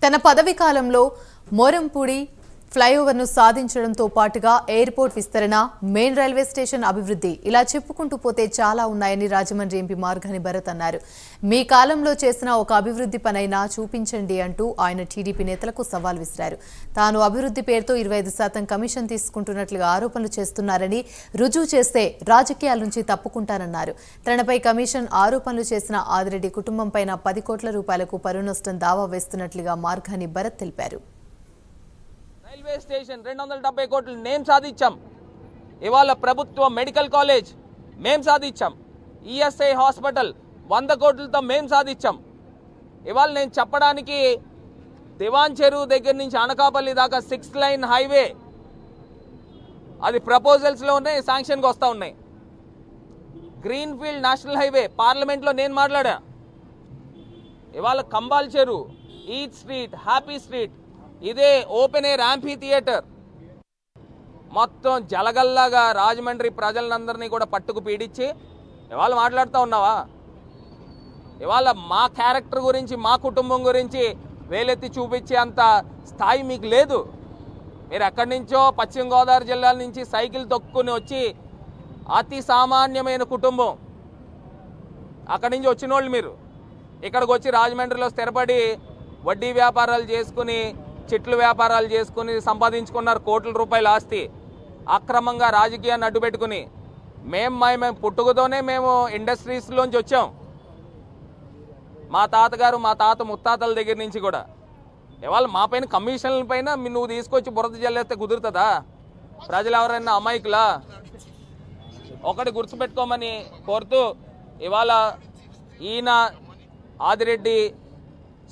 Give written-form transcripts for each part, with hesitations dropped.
తన పదవి కాలంలో మోరంపూడి ఫ్లైఓవర్ను సాధించడంతో పాటుగా ఎయిర్పోర్ట్ విస్తరణ, మెయిన్ రైల్వే స్టేషన్ అభివృద్ధి ఇలా చెప్పుకుంటూ పోతే చాలా ఉన్నాయని రాజమండ్రి ఎంపీ మార్గాని భరత్ అన్నారు. మీ కాలంలో చేసిన ఒక అభివృద్ధి పనైనా చూపించండి అంటూ ఆయన టీడీపీ నేతలకు సవాల్ విసిరారు. తాను అభివృద్ధి పేరుతో 25% కమిషన్ తీసుకుంటున్నట్లుగా ఆరోపణలు చేస్తున్నారని, రుజువు చేస్తే రాజకీయాల నుంచి తప్పుకుంటానన్నారు. తనపై కమిషన్ ఆరోపణలు చేసిన ఆదిరెడ్డి కుటుంబంపైన 10 కోట్ల రూపాయలకు పరువు నష్టం దావా వేస్తున్నట్లుగా మార్గాని భరత్ తెలిపారు. రైల్వే స్టేషన్ 270 కోట్లు మేము సాధించాం. ఇవాళ ప్రభుత్వ మెడికల్ కాలేజ్ మేము సాధించాం. ఈఎస్ఐ హాస్పిటల్ 100 కోట్లతో మేము సాధించాం. ఇవాళ నేను చెప్పడానికి దివాన్ చెరువు దగ్గర నుంచి అనకాపల్లి దాకా 6 లైన్ హైవే అది ప్రపోజల్స్లో ఉన్నాయి, శాంక్షన్కి వస్తూ ఉన్నాయి. గ్రీన్ ఫీల్డ్ నేషనల్ హైవే పార్లమెంట్లో నేను మాట్లాడా. ఇవాళ కంబాల్ చెరువు, ఈట్ స్ట్రీట్, హ్యాపీ స్ట్రీట్, ఇదే ఓపెన్ ఎయిర్ యాంఫీ థియేటర్ మొత్తం జలగల్లాగా రాజమండ్రి ప్రజలందరినీ కూడా పట్టుకు పీడించి ఇవాళ మాట్లాడుతూ ఉన్నావా? ఇవాళ మా క్యారెక్టర్ గురించి, మా కుటుంబం గురించి వేలెత్తి చూపించే అంత స్థాయి మీకు లేదు. మీరు ఎక్కడి నుంచో పశ్చిమ గోదావరి జిల్లాల నుంచి సైకిల్ తొక్కుని వచ్చి అతి సామాన్యమైన కుటుంబం, అక్కడి నుంచి వచ్చిన వాళ్ళు మీరు ఇక్కడికి వచ్చి రాజమండ్రిలో స్థిరపడి వడ్డీ వ్యాపారాలు చేసుకుని, చిట్లు వ్యాపారాలు చేసుకుని సంపాదించుకున్నారు కోట్ల రూపాయల ఆస్తి. అక్రమంగా రాజకీయాన్ని అడ్డుపెట్టుకుని మేము పుట్టుకతోనే మేము ఇండస్ట్రీస్లోంచి వచ్చాం. మా తాతగారు, మా తాత ముత్తాతల దగ్గర నుంచి కూడా. ఇవాళ మా పైన కమిషన్ల పైన నువ్వు తీసుకొచ్చి బురద జల్లేస్తే కుదురుతుందా? ప్రజలు ఎవరైనా అమాయకులా? ఒకటి గుర్తుపెట్టుకోమని కోరుతూ ఇవాళ ఈయన ఆదిరెడ్డి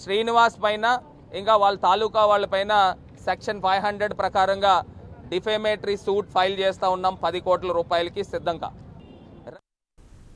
శ్రీనివాస్ పైన, ఇంకా వాళ్ళ తాలూకా వాళ్ళ పైన సెక్షన్ 500 ప్రకారంగా డిఫేమేటరీ సూట్ ఫైల్ చేస్తూ ఉన్నాం 10 కోట్ల రూపాయలకి సిద్ధంగా.